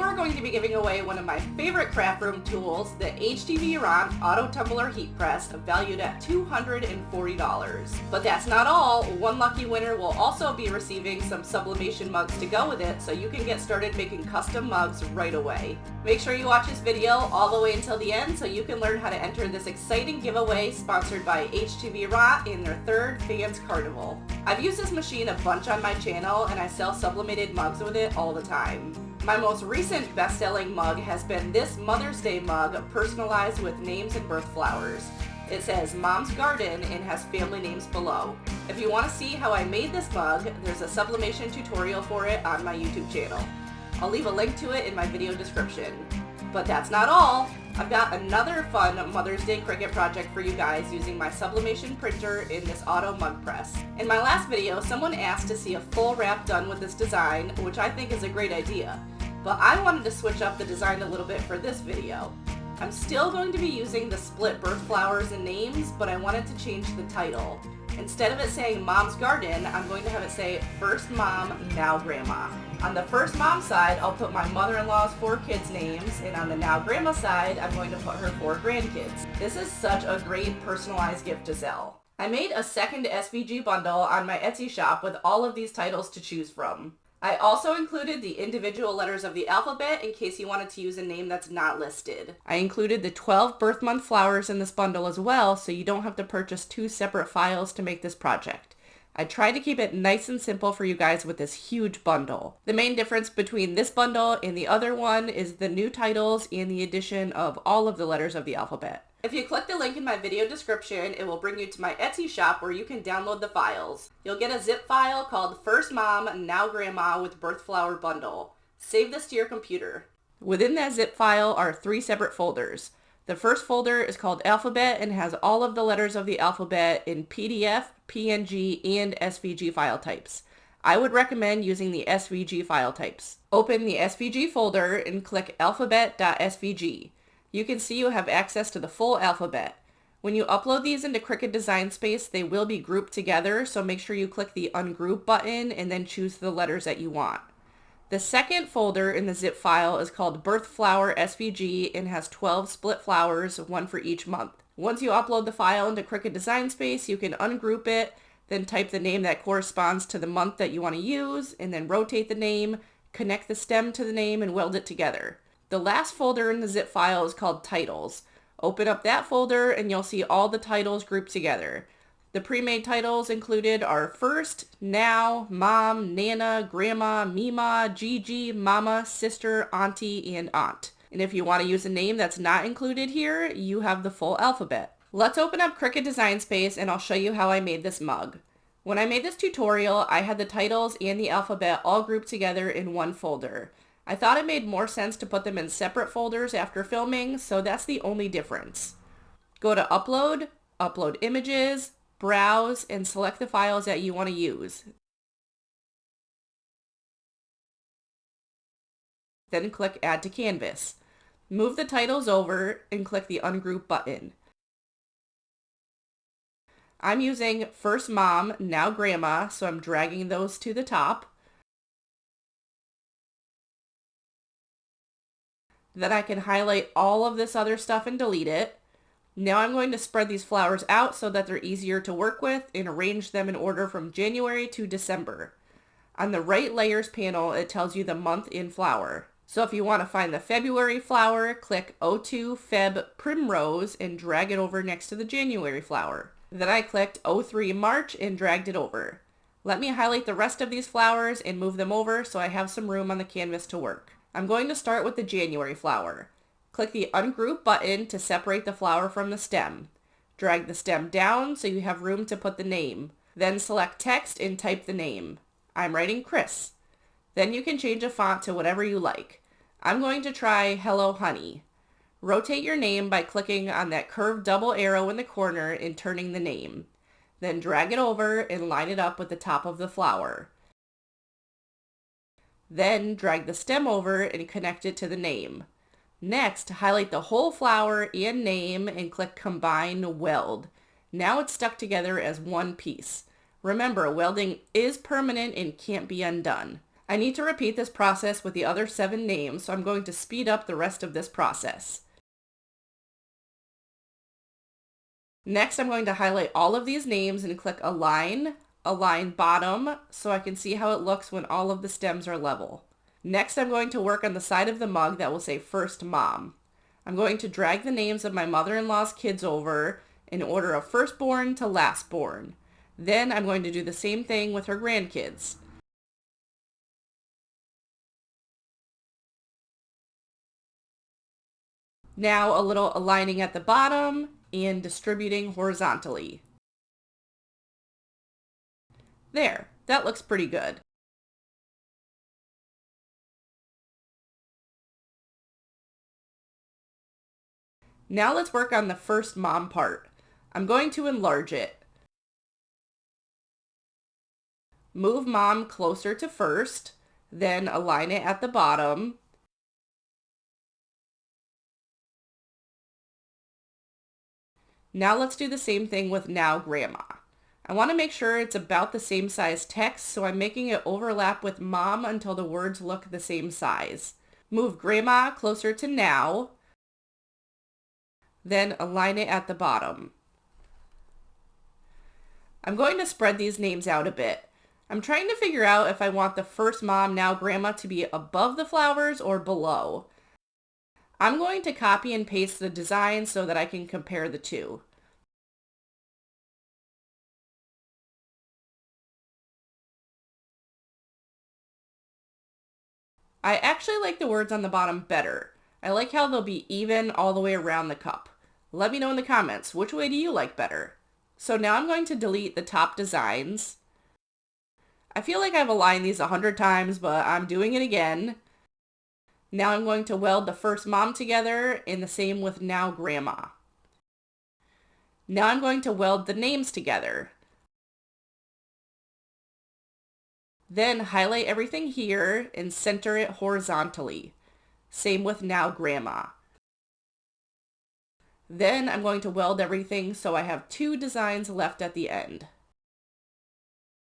we're going to be giving away one of my favorite craft room tools, the HTVRont Auto Tumbler Heat Press, valued at $240. But that's not all. One lucky winner will also be receiving some sublimation mugs to go with it, so you can get started making custom mugs right away. Make sure you watch this video all the way until the end so you can learn how to enter this exciting giveaway sponsored by HTVRont in their third Fans Carnival. I've used this machine a bunch on my channel and I sell sublimated mugs with it all the time. My most recent best-selling mug has been this Mother's Day mug personalized with names and birth flowers. It says Mom's Garden and has family names below. If you want to see how I made this mug, there's a sublimation tutorial for it on my YouTube channel. I'll leave a link to it in my video description. But that's not all. I've got another fun Mother's Day Cricut project for you guys using my sublimation printer in this auto mug press. In my last video, someone asked to see a full wrap done with this design, which I think is a great idea. But I wanted to switch up the design a little bit for this video. I'm still going to be using the split birth flowers and names, but I wanted to change the title. Instead of it saying Mom's Garden, I'm going to have it say First Mom, Now Grandma. On the First Mom side, I'll put my mother-in-law's 4 kids' names, and on the Now Grandma side, I'm going to put her 4 grandkids. This is such a great personalized gift to sell. I made a second SVG bundle on my Etsy shop with all of these titles to choose from. I also included the individual letters of the alphabet in case you wanted to use a name that's not listed. I included the 12 birth month flowers in this bundle as well, so you don't have to purchase 2 separate files to make this project. I tried to keep it nice and simple for you guys with this huge bundle. The main difference between this bundle and the other one is the new titles and the addition of all of the letters of the alphabet. If you click the link in my video description, it will bring you to my Etsy shop where you can download the files. You'll get a zip file called First Mom, Now Grandma with Birth Flower Bundle. Save this to your computer. Within that zip file are 3 separate folders. The first folder is called Alphabet and has all of the letters of the alphabet in PDF, PNG, and SVG file types. I would recommend using the SVG file types. Open the SVG folder and click alphabet.svg. You can see you have access to the full alphabet. When you upload these into Cricut Design Space, they will be grouped together, so make sure you click the Ungroup button and then choose the letters that you want. The second folder in the zip file is called Birth Flower SVG and has 12 split flowers, 1 for each month. Once you upload the file into Cricut Design Space, you can ungroup it, then type the name that corresponds to the month that you want to use, and then rotate the name, connect the stem to the name, and weld it together. The last folder in the zip file is called Titles. Open up that folder and you'll see all the titles grouped together. The pre-made titles included are First, Now, Mom, Nana, Grandma, Mima, Gigi, Mama, Sister, Auntie, and Aunt. And if you want to use a name that's not included here, you have the full alphabet. Let's open up Cricut Design Space and I'll show you how I made this mug. When I made this tutorial, I had the titles and the alphabet all grouped together in one folder. I thought it made more sense to put them in separate folders after filming, so that's the only difference. Go to Upload, Upload Images, Browse, and select the files that you want to use. Then click Add to Canvas. Move the titles over and click the Ungroup button. I'm using First Mom, Now Grandma, so I'm dragging those to the top. Then I can highlight all of this other stuff and delete it. Now I'm going to spread these flowers out so that they're easier to work with and arrange them in order from January to December. On the right layers panel, it tells you the month in flower. So if you want to find the February flower, click O2 Feb Primrose and drag it over next to the January flower. Then I clicked O3 March and dragged it over. Let me highlight the rest of these flowers and move them over so I have some room on the canvas to work. I'm going to start with the January flower. Click the Ungroup button to separate the flower from the stem. Drag the stem down so you have room to put the name. Then select text and type the name. I'm writing Chris. Then you can change a font to whatever you like. I'm going to try Hello Honey. Rotate your name by clicking on that curved double arrow in the corner and turning the name. Then drag it over and line it up with the top of the flower. Then drag the stem over and connect it to the name. Next, highlight the whole flower and name and click Combine Weld. Now it's stuck together as one piece. Remember, welding is permanent and can't be undone. I need to repeat this process with the other 7 names, so I'm going to speed up the rest of this process. Next, I'm going to highlight all of these names and click Align Bottom, so I can see how it looks when all of the stems are level. Next, I'm going to work on the side of the mug that will say First Mom. I'm going to drag the names of my mother-in-law's kids over in order of firstborn to lastborn. Then I'm going to do the same thing with her grandkids. Now a little aligning at the bottom and distributing horizontally. There, that looks pretty good. Now let's work on the First Mom part. I'm going to enlarge it. Move Mom closer to first, then align it at the bottom. Now let's do the same thing with Now Grandma. I want to make sure it's about the same size text, so I'm making it overlap with Mom until the words look the same size. Move Grandma closer to Now, then align it at the bottom. I'm going to spread these names out a bit. I'm trying to figure out if I want the First Mom, Now Grandma to be above the flowers or below. I'm going to copy and paste the design so that I can compare the two. I actually like the words on the bottom better. I like how they'll be even all the way around the cup. Let me know in the comments, which way do you like better? So now I'm going to delete the top designs. I feel like I've aligned these 100 times, but I'm doing it again. Now I'm going to weld the First Mom together, and the same with Now Grandma. Now I'm going to weld the names together. Then highlight everything here and center it horizontally. Same with Now Grandma. Then I'm going to weld everything so I have 2 designs left at the end.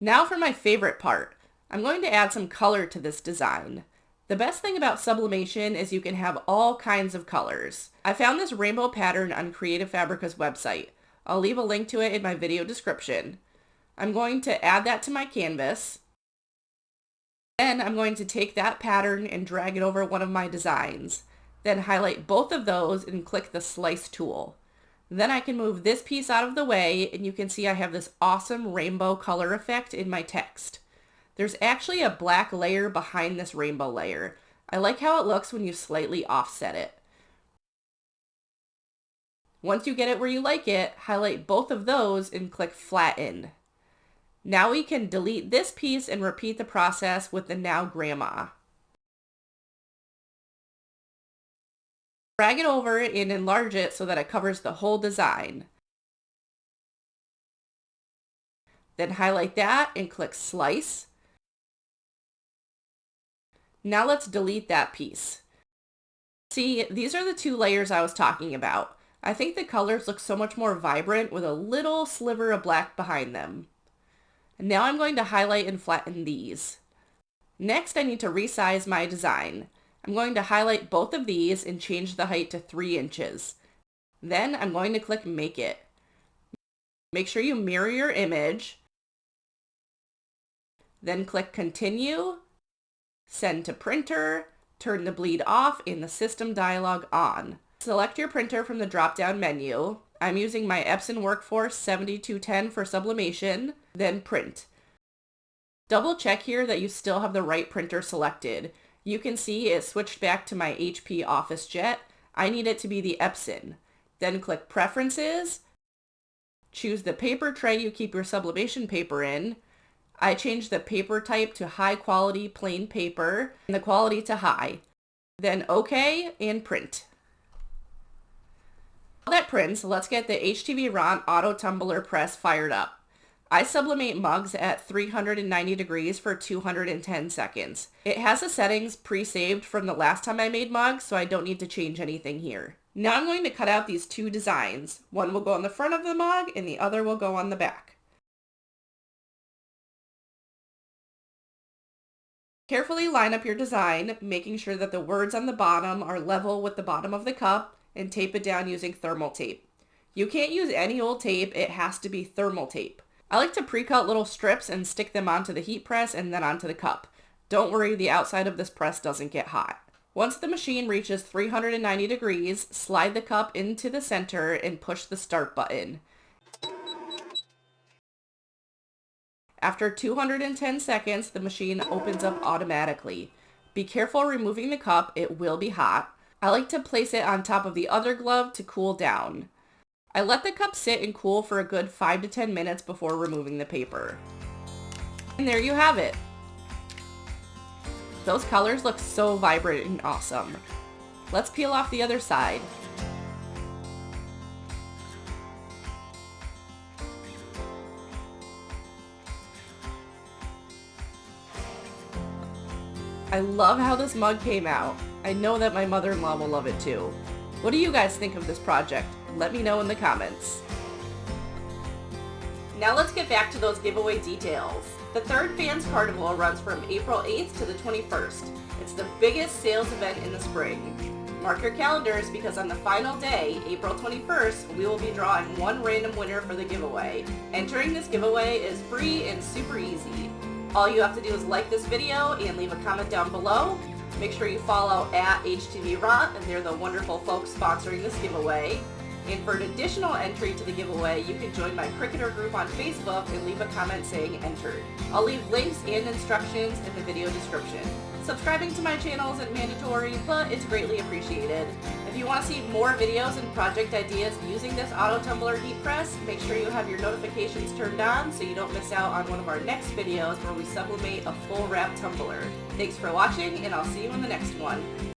Now for my favorite part. I'm going to add some color to this design. The best thing about sublimation is you can have all kinds of colors. I found this rainbow pattern on Creative Fabrica's website. I'll leave a link to it in my video description. I'm going to add that to my canvas. Then I'm going to take that pattern and drag it over one of my designs. Then highlight both of those and click the slice tool. Then I can move this piece out of the way and you can see I have this awesome rainbow color effect in my text. There's actually a black layer behind this rainbow layer. I like how it looks when you slightly offset it. Once you get it where you like it, highlight both of those and click Flatten. Now we can delete this piece and repeat the process with the Now Grandma. Drag it over and enlarge it so that it covers the whole design. Then highlight that and click Slice. Now let's delete that piece. See, these are the 2 layers I was talking about. I think the colors look so much more vibrant with a little sliver of black behind them. And now I'm going to highlight and flatten these. Next, I need to resize my design. I'm going to highlight both of these and change the height to 3 inches. Then I'm going to click Make It. Make sure you mirror your image. Then click Continue, Send to Printer, turn the bleed off and the system dialog on. Select your printer from the drop-down menu. I'm using my Epson Workforce 7210 for sublimation, then Print. Double check here that you still have the right printer selected. You can see it switched back to my HP OfficeJet. I need it to be the Epson. Then click Preferences. Choose the paper tray you keep your sublimation paper in. I changed the paper type to high quality plain paper and the quality to high. Then OK and Print. While that prints, let's get the HTVRont Auto Tumbler Press fired up. I sublimate mugs at 390 degrees for 210 seconds. It has the settings pre-saved from the last time I made mugs, so I don't need to change anything here. Now I'm going to cut out these 2 designs. One will go on the front of the mug and the other will go on the back. Carefully line up your design, making sure that the words on the bottom are level with the bottom of the cup, and tape it down using thermal tape. You can't use any old tape, it has to be thermal tape. I like to pre-cut little strips and stick them onto the heat press and then onto the cup. Don't worry, the outside of this press doesn't get hot. Once the machine reaches 390 degrees, slide the cup into the center and push the start button. After 210 seconds, the machine opens up automatically. Be careful removing the cup, it will be hot. I like to place it on top of the other glove to cool down. I let the cup sit and cool for a good 5 to 10 minutes before removing the paper. And there you have it. Those colors look so vibrant and awesome. Let's peel off the other side. I love how this mug came out. I know that my mother-in-law will love it too. What do you guys think of this project? Let me know in the comments. Now let's get back to those giveaway details. The Third Fans Carnival runs from April 8th to the 21st. It's the biggest sales event in the spring. Mark your calendars because on the final day, April 21st, we will be drawing one random winner for the giveaway. Entering this giveaway is free and super easy. All you have to do is like this video and leave a comment down below. Make sure you follow at HTVRont, and they're the wonderful folks sponsoring this giveaway. And for an additional entry to the giveaway, you can join my Cricketer group on Facebook and leave a comment saying entered. I'll leave links and instructions in the video description. Subscribing to my channel isn't mandatory, but it's greatly appreciated. If you want to see more videos and project ideas using this auto tumbler heat press, make sure you have your notifications turned on so you don't miss out on one of our next videos where we sublimate a full wrap tumbler. Thanks for watching, and I'll see you in the next one.